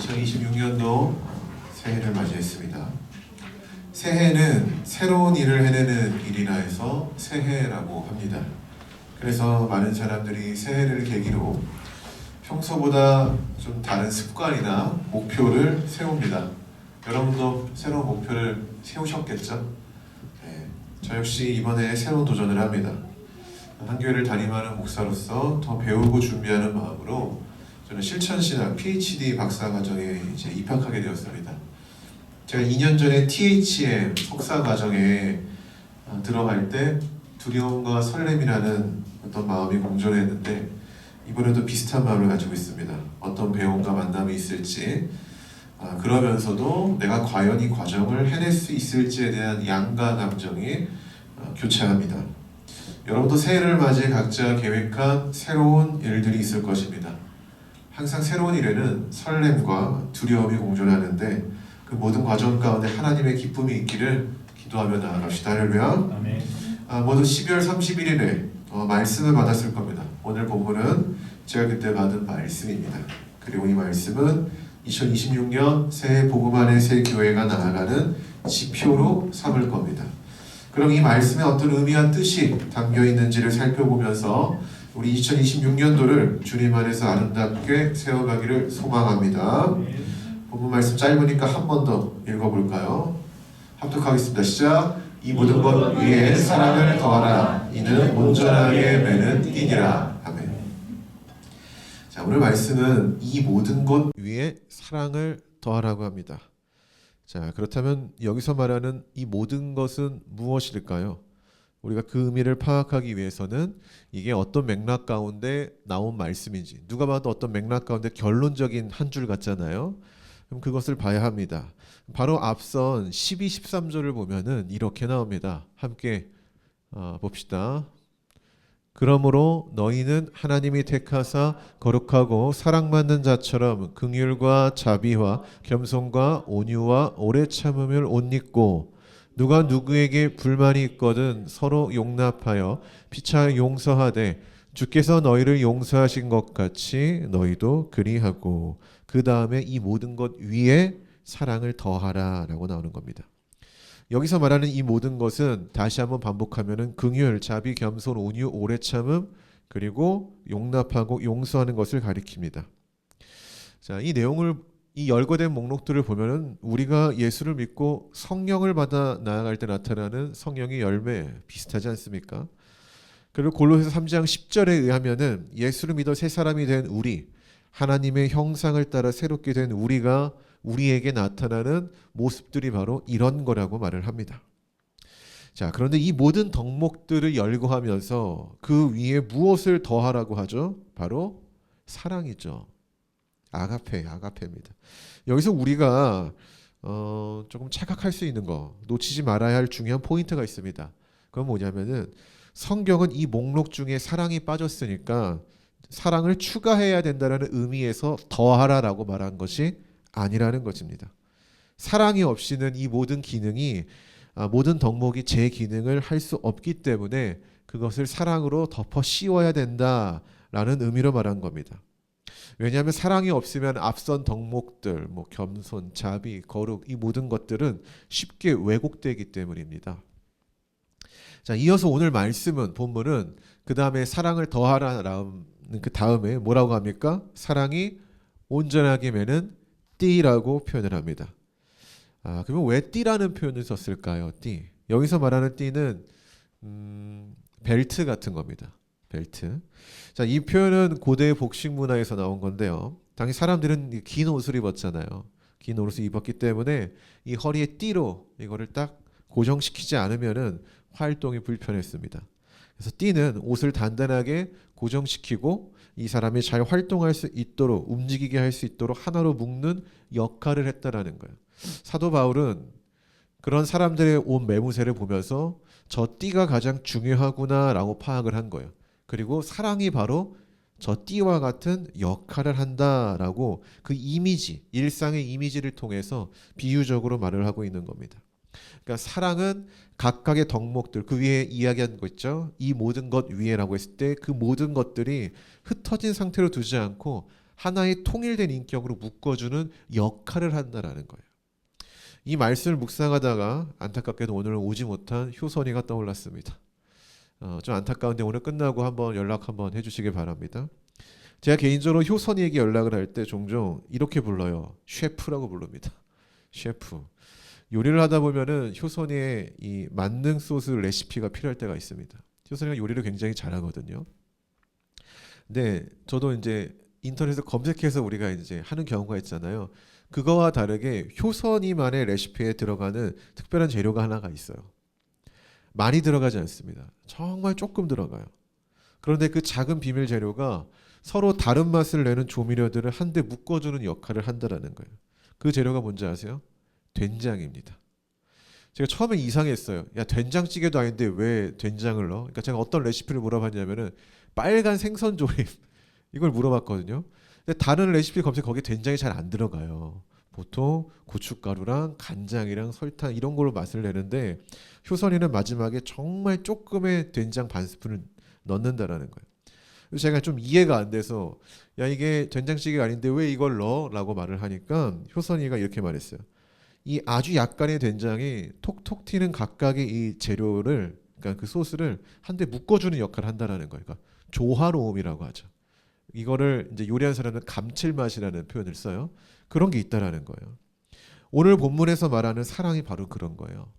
2026년도 새해를 맞이했습니다. 새해는 새로운 일을 해내는 일이라 해서 새해라고 합니다. 그래서 많은 사람들이 새해를 계기로 평소보다 좀 다른 습관이나 목표를 세웁니다. 여러분도 새로운 목표를 세우셨겠죠? 네, 저 역시 이번에 새로운 도전을 합니다. 한 교회를 담임하는 목사로서 더 배우고 준비하는 마음으로 저는 실천신학 PhD 박사과정에 이제 입학하게 되었습니다. 제가 2년 전에 THM 석사과정에 들어갈 때 두려움과 설렘이라는 어떤 마음이 공존했는데 이번에도 비슷한 마음을 가지고 있습니다. 어떤 배움과 만남이 있을지 그러면서도 내가 과연 이 과정을 해낼 수 있을지에 대한 양가 감정이 교차합니다. 여러분도 새해를 맞이해 각자 계획한 새로운 일들이 있을 것입니다. 항상 새로운 일에는 설렘과 두려움이 공존하는데 그 모든 과정 가운데 하나님의 기쁨이 있기를 기도하며 나아갑시다. 할렐루야. 아멘. 모두 12월 31일에 말씀을 받았을 겁니다. 오늘 본문은 제가 그때 받은 말씀입니다. 그리고 이 말씀은 2026년 새해 복음 안에 새 교회가 나아가는 지표로 삼을 겁니다. 그럼 이 말씀에 어떤 의미와 뜻이 담겨 있는지를 살펴보면서 우리 2026년도를 주님 안에서 아름답게 세워가기를 소망합니다. 본문 말씀 짧으니까 한 번 더 읽어볼까요? 합독하겠습니다. 시작. 이 모든 것 위에 사랑을 더하라. 이는 온전하게 매는 띠니라. 아멘. 자, 오늘 말씀은 이 모든 것 위에 사랑을 더하라고 합니다. 자, 그렇다면 여기서 말하는 이 모든 것은 무엇일까요? 우리가 그 의미를 파악하기 위해서는 이게 어떤 맥락 가운데 나온 말씀인지, 누가 봐도 어떤 맥락 가운데 결론적인 한 줄 같잖아요. 그럼 그것을 봐야 합니다. 바로 앞선 12, 13절을 보면은 이렇게 나옵니다. 함께 봅시다. 그러므로 너희는 하나님이 택하사 거룩하고 사랑받는 자처럼 긍휼과 자비와 겸손과 온유와 오래 참음을 옷 입고 누가 누구에게 불만이 있거든 서로 용납하여 피차 용서하되 주께서 너희를 용서하신 것 같이 너희도 그리하고 그 다음에 이 모든 것 위에 사랑을 더하라 라고 나오는 겁니다. 여기서 말하는 이 모든 것은 다시 한번 반복하면은 긍휼, 자비, 겸손, 온유, 오래 참음 그리고 용납하고 용서하는 것을 가리킵니다. 자, 이 내용을 이 열거된 목록들을 보면은 우리가 예수를 믿고 성령을 받아 나아갈 때 나타나는 성령의 열매 비슷하지 않습니까? 그리고 골로새서 3장 10절에 의하면은 예수를 믿어 새 사람이 된 우리, 하나님의 형상을 따라 새롭게 된 우리가 우리에게 나타나는 모습들이 바로 이런 거라고 말을 합니다. 자, 그런데 이 모든 덕목들을 열거하면서 그 위에 무엇을 더하라고 하죠? 바로 사랑이죠. 아가페입니다. 여기서 우리가 조금 착각할 수 있는 거, 놓치지 말아야 할 중요한 포인트가 있습니다. 그건 뭐냐면은 성경은 이 목록 중에 사랑이 빠졌으니까 사랑을 추가해야 된다는 의미에서 더하라라고 말한 것이 아니라는 것입니다. 사랑이 없이는 이 모든 기능이 모든 덕목이 제 기능을 할 수 없기 때문에 그것을 사랑으로 덮어 씌워야 된다라는 의미로 말한 겁니다. 왜냐하면 사랑이 없으면 앞선 덕목들, 뭐 겸손, 자비, 거룩 이 모든 것들은 쉽게 왜곡되기 때문입니다. 자, 이어서 오늘 말씀은 본문은 그 다음에 사랑을 더하라는 그 다음에 뭐라고 합니까? 사랑이 온전하게 매는 띠라고 표현을 합니다. 그러면 왜 띠라는 표현을 썼을까요? 띠. 여기서 말하는 띠는 벨트 같은 겁니다. 벨트. 자, 이 표현은 고대 복식 문화에서 나온 건데요. 당시 사람들은 긴 옷을 입었잖아요. 긴 옷을 입었기 때문에 이 허리에 띠로 이거를 딱 고정시키지 않으면은 활동이 불편했습니다. 그래서 띠는 옷을 단단하게 고정시키고 이 사람이 잘 활동할 수 있도록 움직이게 할 수 있도록 하나로 묶는 역할을 했다라는 거예요. 사도 바울은 그런 사람들의 옷 매무새를 보면서 저 띠가 가장 중요하구나라고 파악을 한 거예요. 그리고 사랑이 바로 저 띠와 같은 역할을 한다라고 그 이미지, 일상의 이미지를 통해서 비유적으로 말을 하고 있는 겁니다. 그러니까 사랑은 각각의 덕목들 그 위에 이야기한 거 있죠. 이 모든 것 위에라고 했을 때 그 모든 것들이 흩어진 상태로 두지 않고 하나의 통일된 인격으로 묶어주는 역할을 한다라는 거예요. 이 말씀을 묵상하다가 안타깝게도 오늘 오지 못한 효선이가 떠올랐습니다. 좀 안타까운데 오늘 끝나고 한번 연락 한번 해주시길 바랍니다. 제가 개인적으로 효선이에게 연락을 할 때 종종 이렇게 불러요. 셰프라고 부릅니다. 셰프. 요리를 하다 보면은 효선이의 이 만능 소스 레시피가 필요할 때가 있습니다. 효선이가 요리를 굉장히 잘하거든요. 근데 저도 이제 인터넷에서 검색해서 우리가 이제 하는 경우가 있잖아요. 그거와 다르게 효선이만의 레시피에 들어가는 특별한 재료가 하나가 있어요. 많이 들어가지 않습니다. 정말 조금 들어가요. 그런데 그 작은 비밀 재료가 서로 다른 맛을 내는 조미료들을 한데 묶어주는 역할을 한다라는 거예요. 그 재료가 뭔지 아세요? 된장입니다. 제가 처음에 이상했어요. 야, 된장찌개도 아닌데 왜 된장을 넣어? 그러니까 제가 어떤 레시피를 물어봤냐면은 빨간 생선 조림 이걸 물어봤거든요. 근데 다른 레시피 검색 거기에 된장이 잘 안 들어가요. 보통 고춧가루랑 간장이랑 설탕 이런 걸로 맛을 내는데 효선이는 마지막에 정말 조금의 된장 반 스푼을 넣는다라는 거예요. 그래서 제가 좀 이해가 안 돼서 야 이게 된장찌개가 아닌데 왜 이걸 넣어? 라고 말을 하니까 효선이가 이렇게 말했어요. 이 아주 약간의 된장이 톡톡 튀는 각각의 이 재료를 그러니까 그 소스를 한데 묶어주는 역할을 한다라는 거예요. 그러니까 조화로움이라고 하죠. 이거를 이제 요리하는 사람은 감칠맛이라는 표현을 써요. 그런 게 있다라는 거예요. 오늘 본문에서 말하는 사랑이 바로 그런 거예요.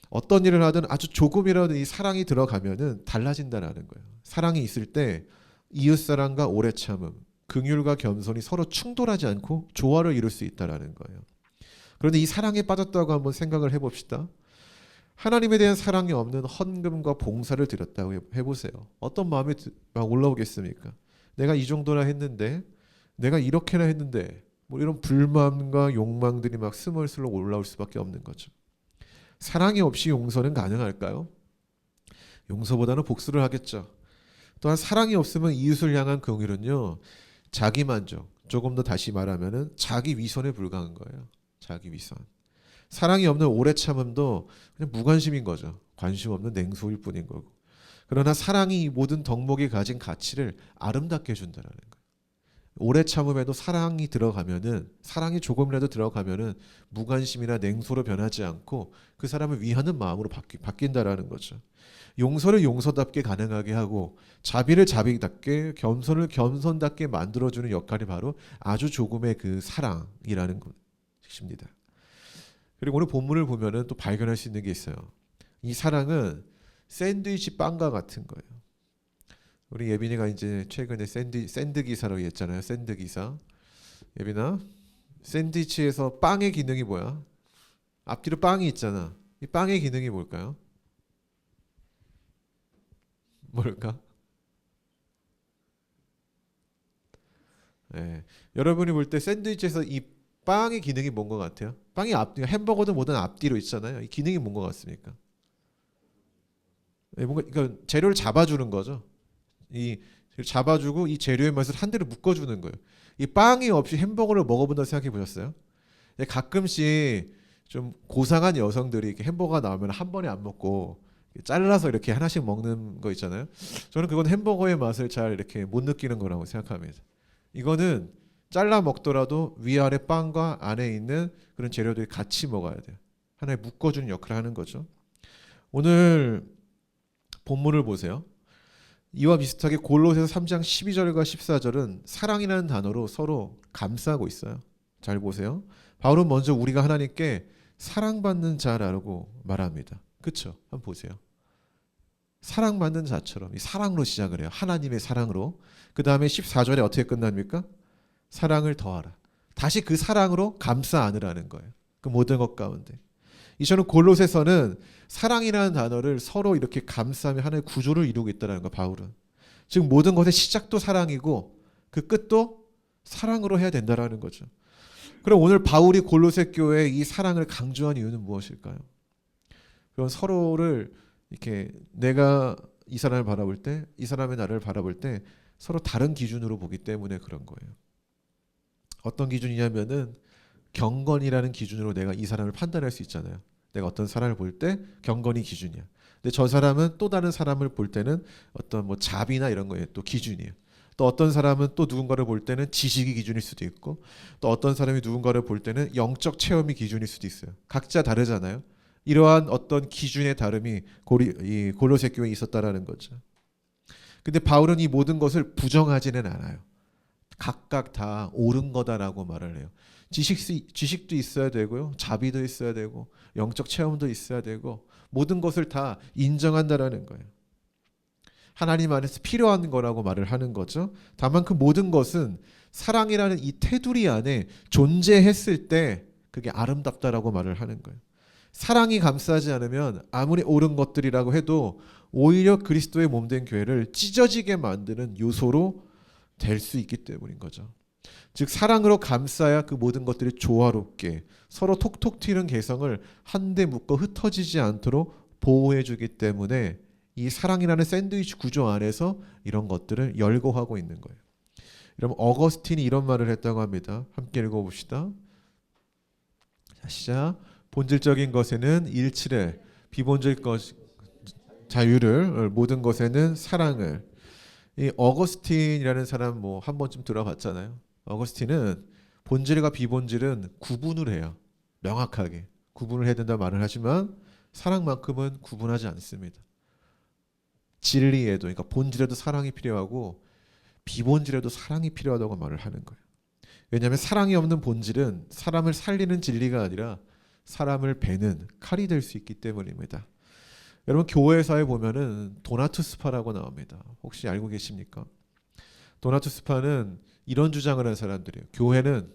어떤 일을 하든 아주 조금이라도 이 사랑이 들어가면은 달라진다라는 거예요. 사랑이 있을 때 이웃사랑과 오래 참음, 긍휼과 겸손이 서로 충돌하지 않고 조화를 이룰 수 있다라는 거예요. 그런데 이 사랑에 빠졌다고 한번 생각을 해봅시다. 하나님에 대한 사랑이 없는 헌금과 봉사를 드렸다고 해보세요. 어떤 마음이 막 올라오겠습니까? 내가 이 정도나 했는데, 내가 이렇게나 했는데, 뭐 이런 불만과 욕망들이 막 스멀스멀 올라올 수밖에 없는 거죠. 사랑이 없이 용서는 가능할까요? 용서보다는 복수를 하겠죠. 또한 사랑이 없으면 이웃을 향한 긍휼은요, 자기 만족, 조금 더 다시 말하면은 자기 위선에 불과한 거예요. 자기 위선. 사랑이 없는 오래 참음도 그냥 무관심인 거죠. 관심 없는 냉소일 뿐인 거고. 그러나 사랑이 이 모든 덕목이 가진 가치를 아름답게 해준다는 거예요. 오래 참음에도 사랑이 들어가면은 사랑이 조금이라도 들어가면은 무관심이나 냉소로 변하지 않고 그 사람을 위하는 마음으로 바뀐다라는 거죠. 용서를 용서답게 가능하게 하고 자비를 자비답게 겸손을 겸손답게 만들어주는 역할이 바로 아주 조금의 그 사랑이라는 것입니다. 그리고 오늘 본문을 보면은 또 발견할 수 있는 게 있어요. 이 사랑은 샌드위치 빵과 같은 거예요. 우리 예빈이가 이제 최근에 샌드 기사라고 했잖아요. 샌드 기사. 예빈아, 샌드위치에서 빵의 기능이 뭐야? 앞뒤로 빵이 있잖아. 이 빵의 기능이 뭘까요? 뭘까? 네. 여러분이 볼 때 샌드위치에서 이 빵의 기능이 뭔 것 같아요? 빵이 앞뒤, 햄버거든 뭐든 앞뒤로 있잖아요. 이 기능이 뭔 것 같습니까? 네, 뭔가 그러니까 재료를 잡아주는 거죠. 이 잡아주고 이 재료의 맛을 한 대로 묶어주는 거예요. 이 빵이 없이 햄버거를 먹어본다 생각해 보셨어요? 가끔씩 좀 고상한 여성들이 이렇게 햄버거가 나오면 한 번에 안 먹고 잘라서 이렇게 하나씩 먹는 거 있잖아요. 저는 그건 햄버거의 맛을 잘 이렇게 못 느끼는 거라고 생각합니다. 이거는 잘라 먹더라도 위아래 빵과 안에 있는 그런 재료들이 같이 먹어야 돼요. 하나의 묶어주는 역할을 하는 거죠. 오늘 본문을 보세요. 이와 비슷하게 골로새서 3장 12절과 14절은 사랑이라는 단어로 서로 감싸고 있어요. 잘 보세요. 바울은 먼저 우리가 하나님께 사랑받는 자라고 말합니다. 그렇죠? 한번 보세요. 사랑받는 자처럼 이 사랑으로 시작을 해요. 하나님의 사랑으로. 그 다음에 14절에 어떻게 끝납니까? 사랑을 더하라. 다시 그 사랑으로 감싸 안으라는 거예요. 그 모든 것 가운데. 이처럼 골로새서는 사랑이라는 단어를 서로 이렇게 감싸며 하나의 구조를 이루고 있다는 거 바울은. 즉 모든 것의 시작도 사랑이고 그 끝도 사랑으로 해야 된다는 거죠. 그럼 오늘 바울이 골로새 교회에 이 사랑을 강조한 이유는 무엇일까요? 그건 서로를 이렇게 내가 이 사람을 바라볼 때, 이 사람의 나를 바라볼 때 서로 다른 기준으로 보기 때문에 그런 거예요. 어떤 기준이냐면은 경건이라는 기준으로 내가 이 사람을 판단할 수 있잖아요. 내가 어떤 사람을 볼 때 경건이 기준이야. 근데 저 사람은 또 다른 사람을 볼 때는 어떤 뭐 자비나 이런 거에 또 기준이에요. 또 어떤 사람은 또 누군가를 볼 때는 지식이 기준일 수도 있고, 또 어떤 사람이 누군가를 볼 때는 영적 체험이 기준일 수도 있어요. 각자 다르잖아요. 이러한 어떤 기준의 다름이 이 골로새 교회에 있었다라는 거죠. 근데 바울은 이 모든 것을 부정하지는 않아요. 각각 다 옳은 거다라고 말을 해요. 지식도 있어야 되고요, 자비도 있어야 되고, 영적 체험도 있어야 되고, 모든 것을 다 인정한다라는 거예요. 하나님 안에서 필요한 거라고 말을 하는 거죠. 다만 그 모든 것은 사랑이라는 이 테두리 안에 존재했을 때 그게 아름답다라고 말을 하는 거예요. 사랑이 감싸지 않으면 아무리 옳은 것들이라고 해도 오히려 그리스도의 몸된 교회를 찢어지게 만드는 요소로 될 수 있기 때문인 거죠. 즉 사랑으로 감싸야 그 모든 것들이 조화롭게 서로 톡톡 튀는 개성을 한데 묶어 흩어지지 않도록 보호해주기 때문에 이 사랑이라는 샌드위치 구조 안에서 이런 것들을 열거하고 있는 거예요. 여러분 어거스틴이 이런 말을 했다고 합니다. 함께 읽어봅시다. 자, 시작. 본질적인 것에는 일치를, 비본질 것 자유를, 모든 것에는 사랑을. 이 어거스틴이라는 사람 뭐 한 번쯤 들어봤잖아요. 어거스틴은 본질과 비본질은 구분을 해요. 명확하게 구분을 해야 된다 말을 하지만 사랑만큼은 구분하지 않습니다. 진리에도, 그러니까 본질에도 사랑이 필요하고 비본질에도 사랑이 필요하다고 말을 하는 거예요. 왜냐하면 사랑이 없는 본질은 사람을 살리는 진리가 아니라 사람을 베는 칼이 될 수 있기 때문입니다. 여러분 교회사에 보면은 도나투스파라고 나옵니다. 혹시 알고 계십니까? 도나투스파는 이런 주장을 한 사람들이에요. 교회는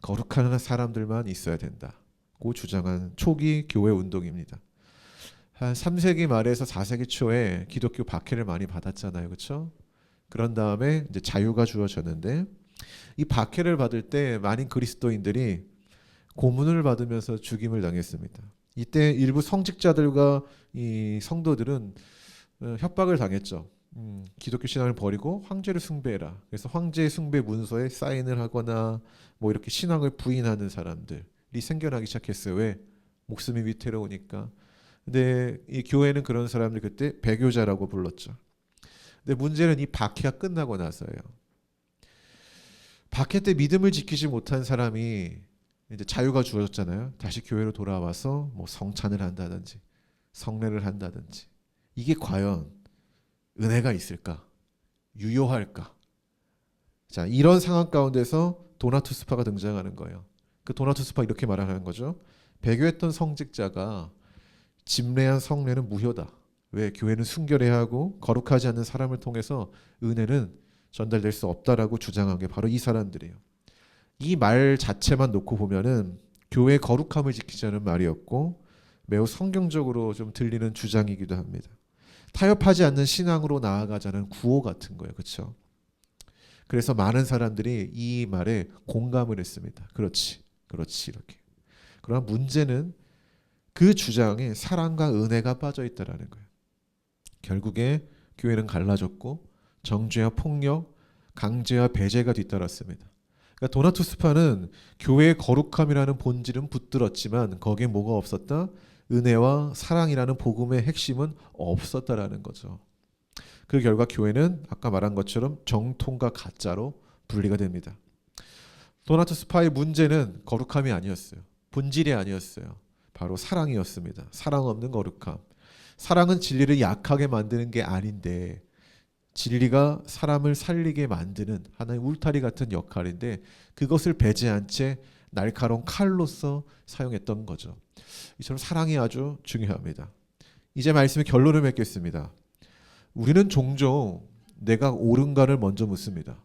거룩한 사람들만 있어야 된다고 주장한 초기 교회 운동입니다. 한 3세기 말에서 4세기 초에 기독교 박해를 많이 받았잖아요. 그렇죠? 그런 다음에 이제 자유가 주어졌는데 이 박해를 받을 때 많은 그리스도인들이 고문을 받으면서 죽임을 당했습니다. 이때 일부 성직자들과 이 성도들은 협박을 당했죠. 기독교 신앙을 버리고 황제를 숭배해라. 그래서 황제 숭배 문서에 사인을 하거나 뭐 이렇게 신앙을 부인하는 사람들이 생겨나기 시작했어요. 왜? 목숨이 위태로우니까. 근데 이 교회는 그런 사람들 그때 배교자라고 불렀죠. 근데 문제는 이 박해가 끝나고 나서예요. 박해 때 믿음을 지키지 못한 사람이 이제 자유가 주어졌잖아요. 다시 교회로 돌아와서 뭐 성찬을 한다든지 성례를 한다든지 이게 과연 은혜가 있을까? 유효할까? 자, 이런 상황 가운데서 도나투스파가 등장하는 거예요. 그 도나투스파 이렇게 말하는 거죠. 배교했던 성직자가 집례한 성례는 무효다. 왜? 교회는 순결해야 하고 거룩하지 않는 사람을 통해서 은혜는 전달될 수 없다라고 주장한 게 바로 이 사람들이에요. 이 말 자체만 놓고 보면은 교회의 거룩함을 지키자는 말이었고 매우 성경적으로 좀 들리는 주장이기도 합니다. 타협하지 않는 신앙으로 나아가자는 구호 같은 거예요. 그렇죠? 그래서 많은 사람들이 이 말에 공감을 했습니다. 그렇지, 그렇지 이렇게. 그러나 문제는 그 주장에 사랑과 은혜가 빠져 있다라는 거예요. 결국에 교회는 갈라졌고 정죄와 폭력, 강제와 배제가 뒤따랐습니다. 그러니까 도나투스파는 교회의 거룩함이라는 본질은 붙들었지만 거기에 뭐가 없었다? 은혜와 사랑이라는 복음의 핵심은 없었다라는 거죠. 그 결과 교회는 아까 말한 것처럼 정통과 가짜로 분리가 됩니다. 도나투스파의 문제는 거룩함이 아니었어요. 본질이 아니었어요. 바로 사랑이었습니다. 사랑 없는 거룩함. 사랑은 진리를 약하게 만드는 게 아닌데 진리가 사람을 살리게 만드는 하나의 울타리 같은 역할인데 그것을 배제한 채 날카로운 칼로서 사용했던 거죠. 이처럼 사랑이 아주 중요합니다. 이제 말씀의 결론을 맺겠습니다. 우리는 종종 내가 옳은가를 먼저 묻습니다.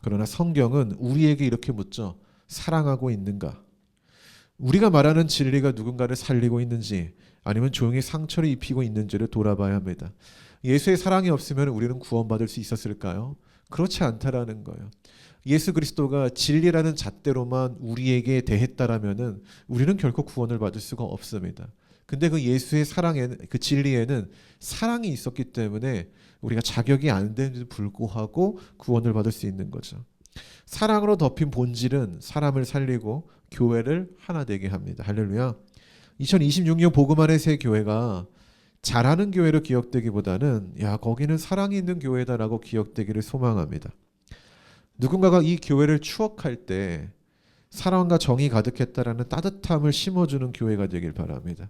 그러나 성경은 우리에게 이렇게 묻죠. 사랑하고 있는가? 우리가 말하는 진리가 누군가를 살리고 있는지 아니면 조용히 상처를 입히고 있는지를 돌아봐야 합니다. 예수의 사랑이 없으면 우리는 구원받을 수 있었을까요? 그렇지 않다라는 거예요. 예수 그리스도가 진리라는 잣대로만 우리에게 대했다라면은 우리는 결코 구원을 받을 수가 없습니다. 근데 그 예수의 사랑에는, 그 진리에는 사랑이 있었기 때문에 우리가 자격이 안 되는데도 불구하고 구원을 받을 수 있는 거죠. 사랑으로 덮인 본질은 사람을 살리고 교회를 하나 되게 합니다. 할렐루야. 2026년 복음 안의 새 교회가 잘하는 교회로 기억되기보다는 야 거기는 사랑이 있는 교회다라고 기억되기를 소망합니다. 누군가가 이 교회를 추억할 때 사랑과 정이 가득했다라는 따뜻함을 심어주는 교회가 되길 바랍니다.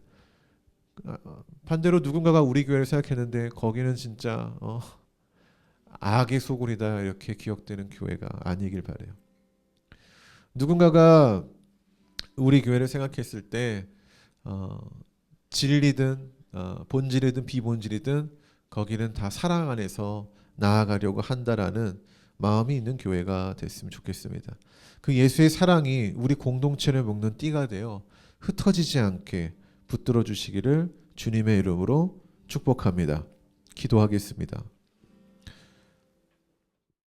반대로 누군가가 우리 교회를 생각했는데 거기는 진짜 악의 소굴이다 이렇게 기억되는 교회가 아니길 바래요. 누군가가 우리 교회를 생각했을 때 진리든 본질이든 비본질이든 거기는 다 사랑 안에서 나아가려고 한다라는 마음이 있는 교회가 됐으면 좋겠습니다. 그 예수의 사랑이 우리 공동체를 묶는 띠가 되어 흩어지지 않게 붙들어 주시기를 주님의 이름으로 축복합니다. 기도하겠습니다.